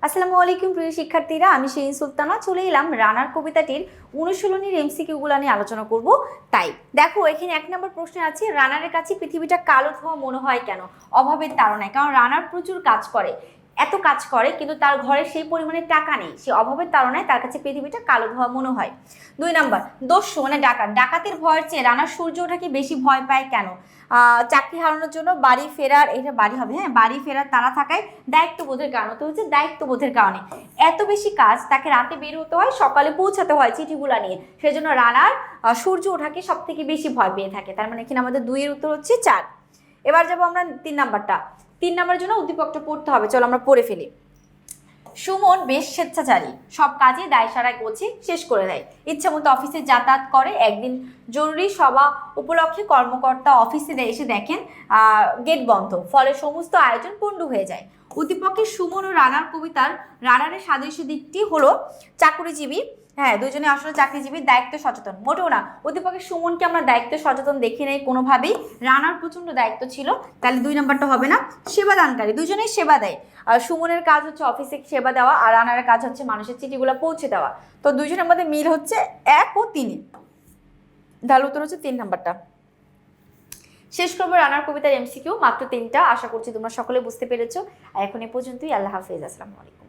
আসসালামু আলাইকুম প্রিয় শিক্ষার্থীরা, আমি শিরিন সুলতানা চলে এলাম রানার কবিতাটির অনুশীলনীর এমসিকিউগুলো নিয়ে আলোচনা করব। তাই দেখো, এখানে 1 নম্বর প্রশ্ন আছে, রানারের কাছে পৃথিবীটা কালো ধোঁয়া মনে হয় কেন? অভাবের তাড়নায়। কারণ রানার প্রচুর কাজ করে, এত কাজ করে, কিন্তু তার ঘরে সেই পরিমাণে টাকা নেই, সে অভাবের তাড়নায় তার কাছে পৃথিবীটা কালো ধোঁয়া মনে হয়। 2 নম্বর, দস্যু মানে ডাকাতের ভয়ের চেয়ে রানার সূর্য ওঠাকে বেশি ভয় পায় কেন? চাকরি হারানোর জন্য, বাড়ি ফেরার, এটা বাড়ি হবে, হ্যাঁ, বাড়ি ফেরার তাড়া থাকায়, দায়িত্ববোধের কারণে। তো হচ্ছে দায়িত্ববোধের কারণে এত বেশি কাজ, তাকে রাতে বের হতে হয়, সকালে পৌঁছাতে হয় চিঠিগুলা নিয়ে, সেজন্য রানার সূর্য ওঠাকে সব থেকে বেশি ভয় পেয়ে থাকে। তার মানে এখানে আমাদের 2 এর উত্তর হচ্ছে 4। এবার যাবো আমরা 3 নাম্বারটা। 3 নাম্বারের জন্য উদ্দীপকটা পড়তে হবে, চলো আমরা পড়ে ফেলি। সুমন বেশ স্বেচ্ছাচারী, সব কাজে দায়সারায় গোছে শেষ করে দেয়, ইচ্ছা মতো অফিসে যাতায়াত করে। একদিন জরুরি সভা উপলক্ষে কর্মকর্তা অফিসে এসে দেখেন গেট বন্ধ, ফলে সমস্ত আয়োজন পণ্ড হয়ে যায়। উদ্দীপকে সুমন ও রানার কবিতার রানারের সাদৃশ্য দিকটি হলো চাকুরিজীবী, হ্যাঁ, দুজনে আসলে চাকরিজীবী, দায়িত্ব সচেতন। মোটেও না, উদ্দীপকের সুমনকে আমরা দায়িত্ব সচেতন দেখি নাই কোনোভাবেই, রানার প্রচন্ড দায়িত্ব ছিল, তাহলে 2 নাম্বারটা হবে না। সেবাদানকারী, দুজনেই সেবা দেয়। আর সুমনের কাজ হচ্ছে অফিসে সেবা দেওয়া, আর রানারের কাজ হচ্ছে মানুষের চিঠিগুলো পৌঁছে দেওয়া। তো দুজনের মধ্যে মিল হচ্ছে 1 ও 3। তাহলে উত্তর হচ্ছে 3 নাম্বারটা। শেষ করবো রানার কবিতার এমসিকিউ, মাত্র 3টা। আশা করছি তোমরা সকলে বুঝতে পেরেছো। আর এখন এ পর্যন্তই। আল্লাহ হাফেজ, আসসালামু আলাইকুম।